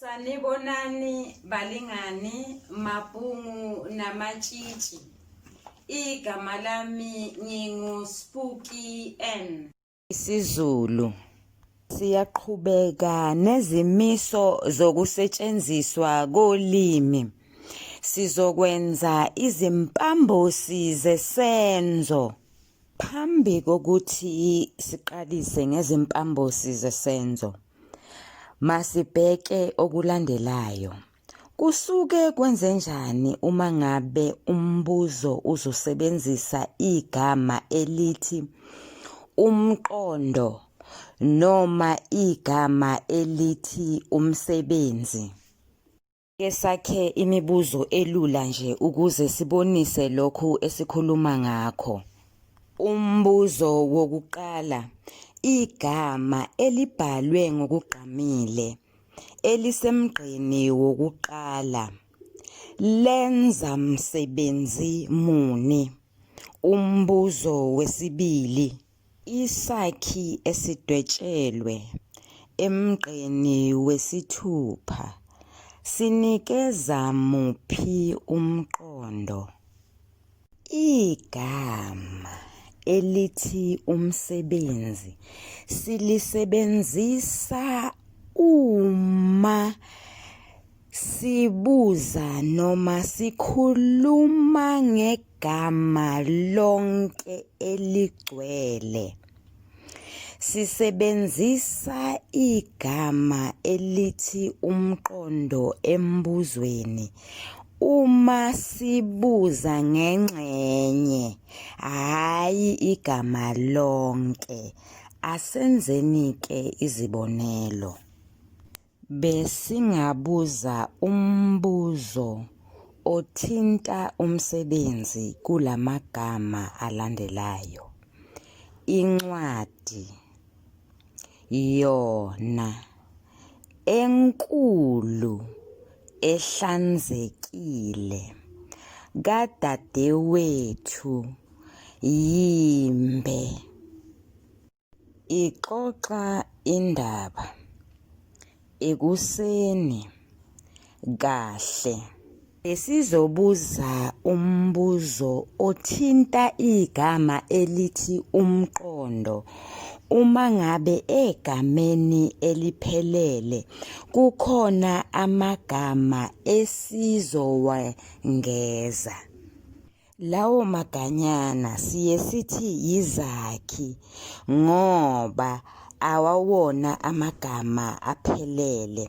Sanibonani balingani, mabhungu namatshitshi. Igama lami nginguSpooky N. IsiZulu. Siyaqhubeka nezimiso zokusetshenziswa kolimi. Sizokwenza izimpambosi zesenzo. Phambi kokuthi siqalise ngezimpambosi zesenzo, masibheke okulandelayo. Kusuke kwenzenjani uma ngabe umbuzo uzosebenzisa igama elithi umqondo noma igama elithi umsebenzi? Ke sakhe imibuzo elula nje ukuze sibonise lokhu esikhuluma ngakho. Umbuzo wokuqala, igama elibhalwe ngokugqamile elisemgqeni wokuqala lenza msebenzi muni? Umbuzo wesibili, isakhi esidwetshelwe emgqeni wesithupha sinikeza muphi umqondo? Igama elithi umsebenzi silisebenzisa uma sibuza noma sikhuluma ngegama lonke eligcwele. Sisebenzisa igama elithi umqondo embuzweni uma sibuza ngengxenye, hhayi igama lonke. Asenzeni-ke izibonelo. Besingabuza umbuzo othinta umsebenzi kulamagama alandelayo. Incwadi, yona, enkulu, ehlanzekile, kadadewethu, yimbe, ixoxa indaba, ekuseni, kahle. Besizobuza umbuzo othinta igama elithi umqondo uma ngabe egameni eliphelele kukhona amagama esizowengeza. Lawo maganyana siye sithi yizakhi ngoba awawona amagama aphelele.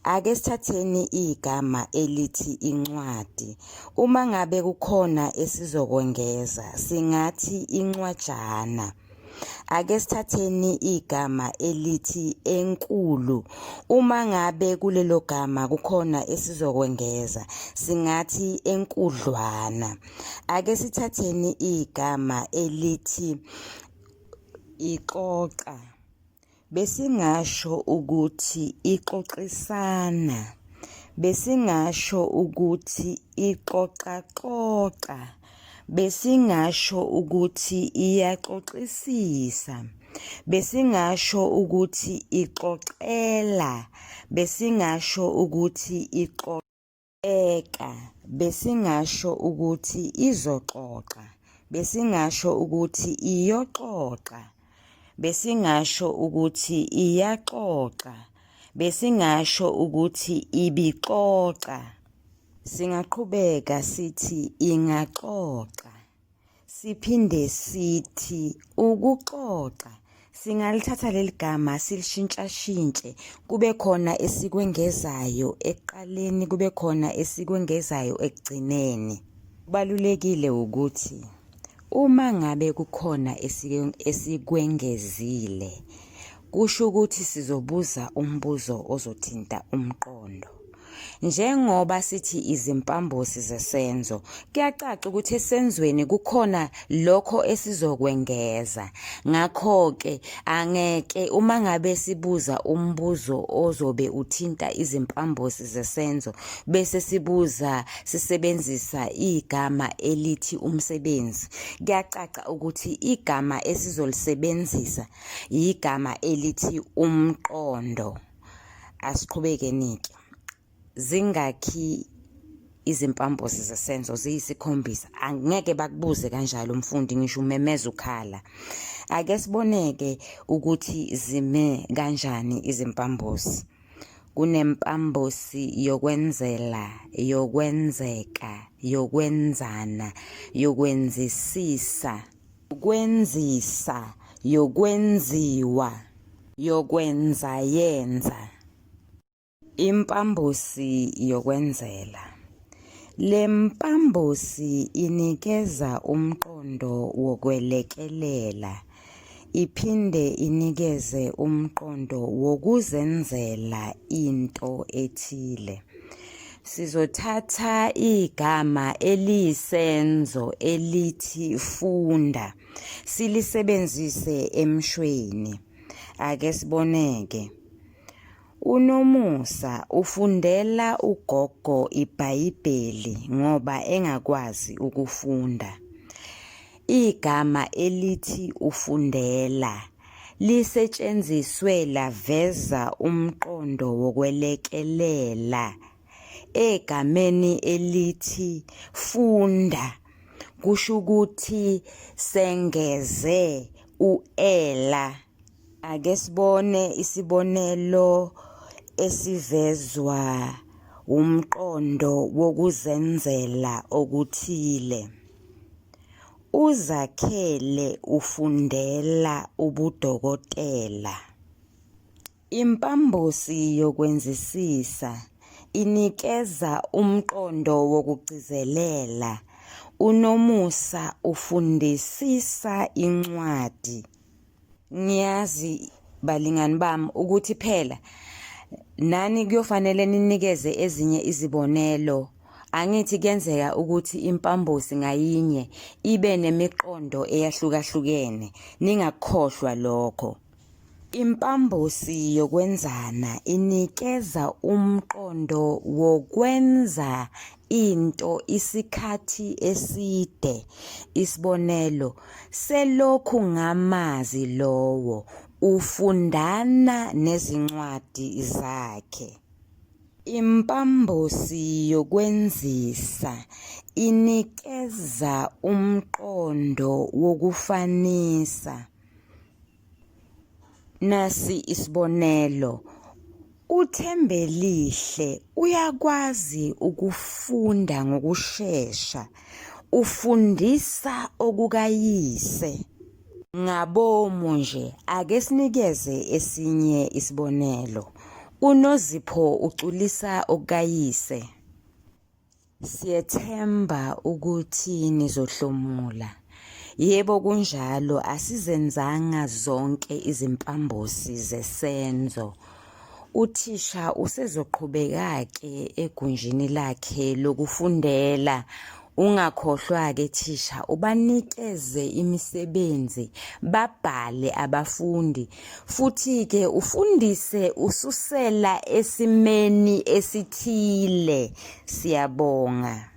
Ake sithatheni igama elithi incwadi. Uma ngabe kukhona esizokwengeza singathi incwajana. Ake sithatheni igama elithi enkulu. Uma ngabe kulelo gama kukhona esizokwengeza singathi enkudlwana. Ake sithatheni igama elithi ixoxa. Besingasho ukuthi ixoxisana. Besingasho ukuthi ixoxaxoxa. Besingasho ukuthi iyaxoxisisa. Besingasho ukuthi ixoxela. Besingasho ukuthi ixoxeka. Besingasho ukuthi izoxoxa. Besingasho ukuthi iyoxoxa. Besingasho ukuthi iyaxoxa. Besingasho ukuthi ibixoxa. Singaqhubeka sithi ingaxoxa. Siphinde sithi ukuxoxa. Singalithatha leli gama silishintshashintshe kube khona esikwengezayo ekuqaleni, kube khona esikwengezayo ekugcineni. Kubalulekile ukuthi uma ngabe kukhona esikwengezile kusho ukuthi sizobuza umbuzo ozothinta umqondo. Njengoba sithi izimpambosi zesenzo, kuyacaca ukuthi esenzweni kukhona lokho esizokwengeza. Ngakho-ke angeke uma ngabe sibuza umbuzo ozobe uthinta izimpambosi zesenzo bese sisebenzisa igama elithi umsebenzi, kuyacaca ukuthi igama esizolisebenzisa igama elithi umqondo. asiqhubeke-ke. Zingakhi izimpambosi zesenzo ziyisikhombisa? Angeke bakubuze kanjalo umfundi, ngisho umemeza ukhala. Ake siboneke ukuthi zime kanjani izimpambosi. Kunempambosi yokwenzela, yokwenzeka, yokwenzana, yokwenzisisa, yokwenzisa, yokwenziwa, yokwenzayenza. Impambosi yokwenzela. Le mpambosi inikeza umqondo wokwelekelela, iphinde inikeze umqondo wokuzenzela into ethile. Sizothatha igama eliyisenzo elithi funda, silisebenzise emshweni. Ake siboneke. UNomusa ufundela ugogo iBhayibheli ngoba engakwazi ukufunda. Igama elithi ufundela lisetshenziswe laveza umqondo wokwelekelela. Egameni elithi funda kusho ukuthi sengeze u-ela. Ake sibone isibonelo esivezwa umqondo wokuzenzela okuthile. Uzakhele ufundela ubudokotela. Impambosi yokwenzisisa inikeza umqondo wokugcizelela. UNomusa ufundisisa incwadi. Ngiyazi balingani bami ukuthi phela nani kuyofanele ninikeze ezinye izibonelo. Angithi kuyenzeka ukuthi impambosi ngayinye ibe nemiqondo eyahlukahlukene, ningakhohlwa lokho. Impambosi yokwenzana inikeza umqondo wokwenza into isikhathi eside. Isibonelo, selokhu ngamazi lowo ufundana nezincwadi zakhe. Impambosi yokwenzisa inikeza umqondo wokufanisa. Nasi isibonelo, uThembelihle uyakwazi ukufunda ngokushesha, ufundisa okukayise. Ngabomu nje, ake sinikeze esinye isibonelo. UNozipho uculisa okukayise. Siyethemba ukuthi nizohlomula. Yebo kunjalo, asizenzanga zonke izimpambosi zesenzo. Uthisha usezoqhubeka-ke egunjini lakhe lokufundela. Ungakhohlwa-ke thisha, ubanikeze imisebenzi, babhale abafundi. Futhi-ke ufundise ususela esimeni esithile. Siyabonga.